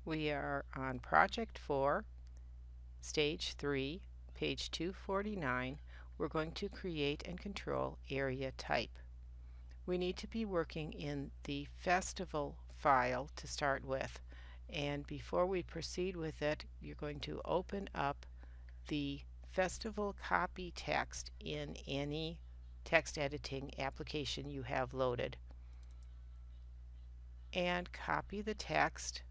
We are on Project 4, Stage 3, page 249. We're going to create and control area type. We need to be working in the festival file to start with. And before we proceed with it, you're going to open up the festival copy text in any text editing application you have loaded. And copy the text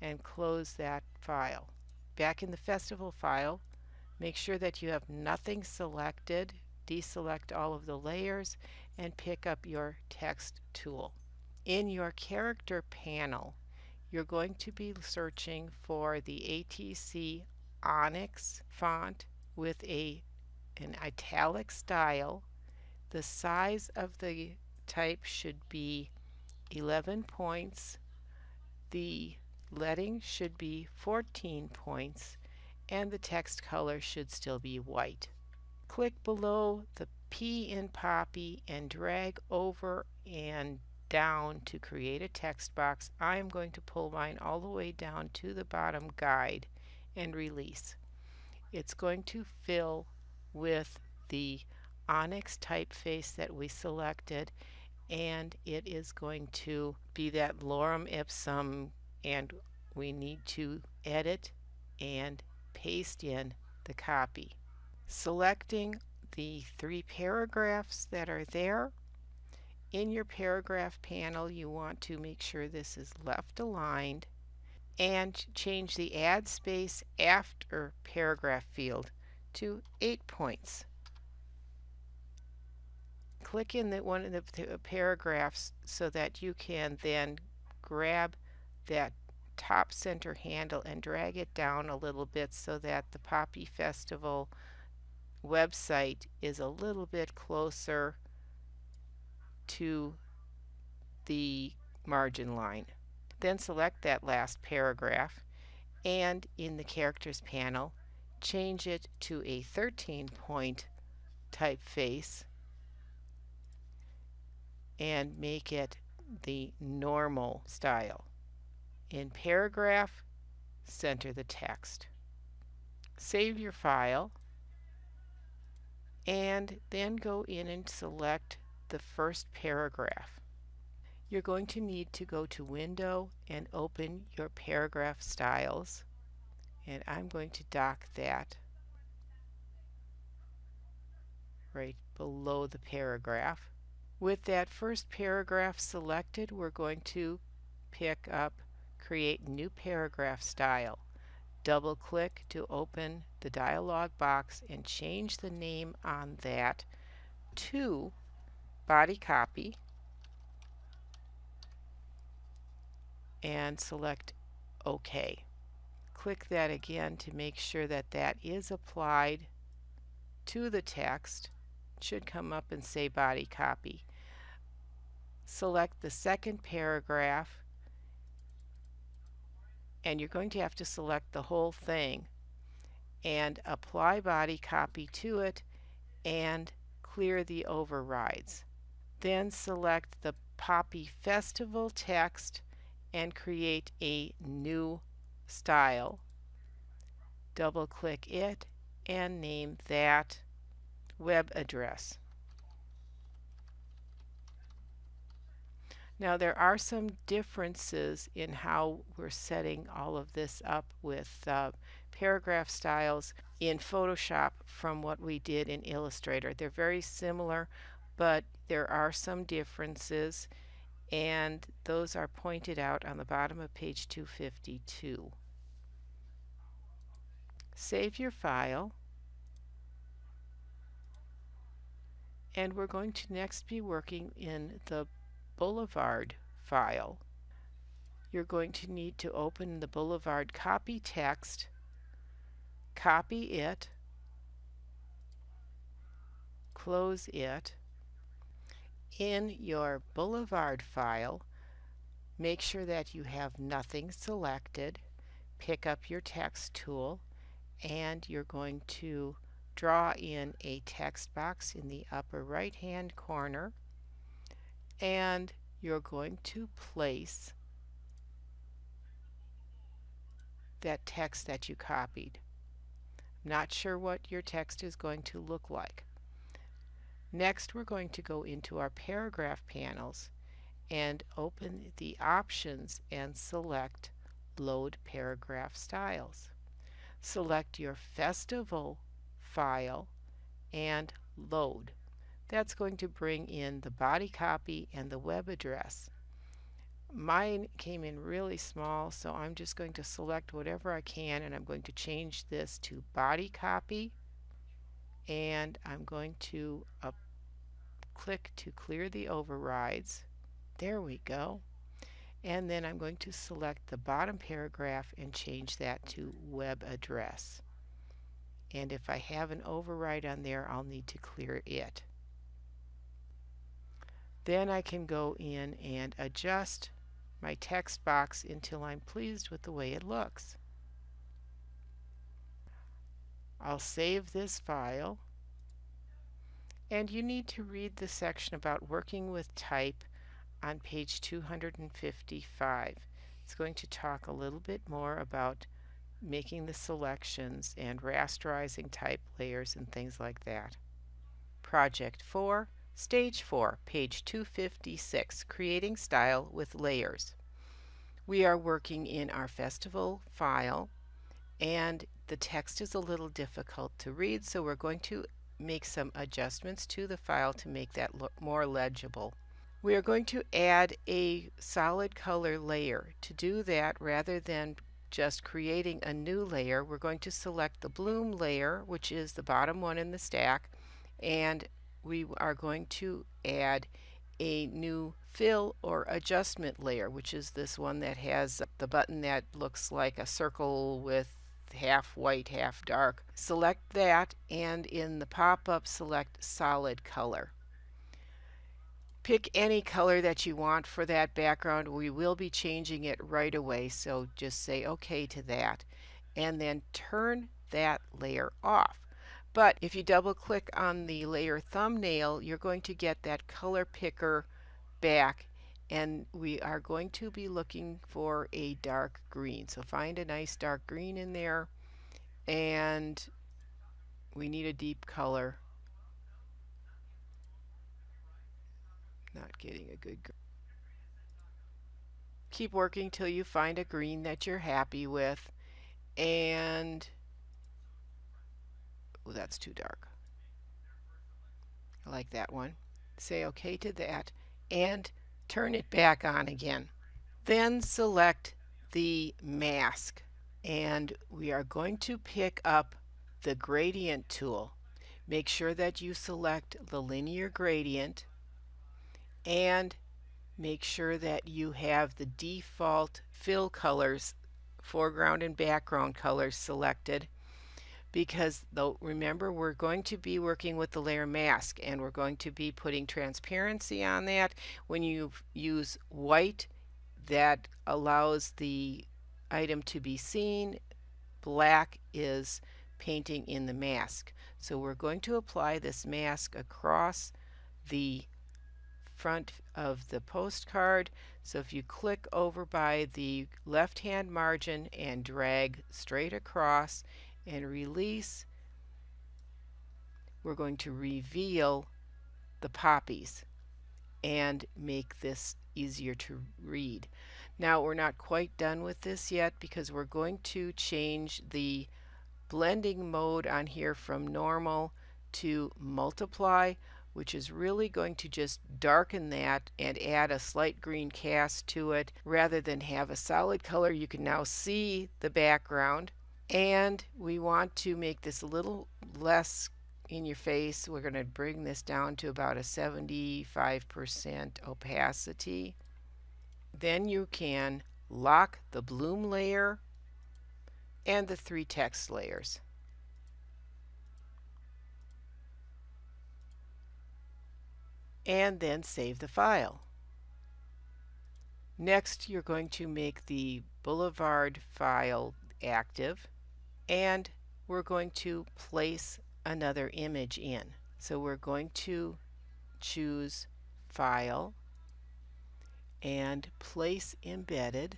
and close that file. Back in the festival file, make sure that you have nothing selected. Deselect all of the layers and pick up your text tool. In your character panel, you're going to be searching for the ATC Onyx font with an italic style. The size of the type should be 11 points. The leading should be 14 points, and the text color should still be white. Click below the P in Poppy and drag over and down to create a text box. I am going to pull mine all the way down to the bottom guide and release. It's going to fill with the Onyx typeface that we selected, and it is going to be that lorem ipsum, and we need to edit and paste in the copy. Selecting the 3 paragraphs that are there. In your paragraph panel, you want to make sure this is left aligned and change the add space after paragraph field to 8 points. Click in one of the paragraphs so that you can then grab that top center handle and drag it down a little bit so that the Poppy Festival website is a little bit closer to the margin line. Then select that last paragraph and in the characters panel change it to a 13-point typeface and make it the normal style. In paragraph, center the text. Save your file and then go in and select the first paragraph. You're going to need to go to Window and open your paragraph styles, and I'm going to dock that right below the paragraph. With that first paragraph selected, we're going to pick up Create New Paragraph Style. Double click to open the dialog box and change the name on that to Body Copy and select OK. Click that again to make sure that that is applied to the text. It should come up and say Body Copy. Select the second paragraph and you're going to have to select the whole thing and apply Body Copy to it and clear the overrides. Then select the Poppy Festival text and create a new style. Double click it and name that web address. Now there are some differences in how we're setting all of this up with paragraph styles in Photoshop from what we did in Illustrator. They're very similar, but there are some differences, and those are pointed out on the bottom of page 252. Save your file, and we're going to next be working in the Boulevard file. You're going to need to open the Boulevard copy text, copy it, close it. In your Boulevard file, make sure that you have nothing selected. Pick up your text tool and you're going to draw in a text box in the upper right hand corner, and you're going to place that text that you copied. Not sure what your text is going to look like. Next, we're going to go into our paragraph panels and open the options and select Load Paragraph Styles. Select your festival file and load. That's going to bring in the body copy and the web address. Mine came in really small, so I'm just going to select whatever I can, and I'm going to change this to body copy, and I'm going to click to clear the overrides. There we go. And then I'm going to select the bottom paragraph and change that to web address. And if I have an override on there, I'll need to clear it. Then I can go in and adjust my text box until I'm pleased with the way it looks. I'll save this file, and you need to read the section about working with type on page 255. It's going to talk a little bit more about making the selections and rasterizing type layers and things like that. Project 4, Stage 4, page 256, Creating Style with Layers. We are working in our festival file, and the text is a little difficult to read, so we're going to make some adjustments to the file to make that look more legible. We are going to add a solid color layer. To do that, rather than just creating a new layer, we're going to select the bloom layer, which is the bottom one in the stack, and we are going to add a new fill or adjustment layer, which is this one that has the button that looks like a circle with half white, half dark. Select that, and in the pop-up select solid color. Pick any color that you want for that background. We will be changing it right away, so just say OK to that, and then turn that layer off. But if you double click on the layer thumbnail, you're going to get that color picker back, and we are going to be looking for a dark green. So find a nice dark green in there, and we need a deep color. Not getting a good green. Keep working till you find a green that you're happy with, and oh, that's too dark. I like that one. Say OK to that and turn it back on again. Then select the mask, and we are going to pick up the gradient tool. Make sure that you select the linear gradient, and make sure that you have the default fill colors, foreground and background colors selected, because though remember we're going to be working with the layer mask, and we're going to be putting transparency on that. When you use white, that allows the item to be seen. Black is painting in the mask. So we're going to apply this mask across the front of the postcard. So if you click over by the left hand margin and drag straight across and release, we're going to reveal the poppies and make this easier to read. Now we're not quite done with this yet, because we're going to change the blending mode on here from normal to multiply, which is really going to just darken that and add a slight green cast to it. Rather than have a solid color, you can now see the background, and we want to make this a little less in your face. We're going to bring this down to about a 75% opacity. Then you can lock the bloom layer and the 3 text layers. And then save the file. Next, you're going to make the Boulevard file active, and we're going to place another image in. So we're going to choose File and Place Embedded.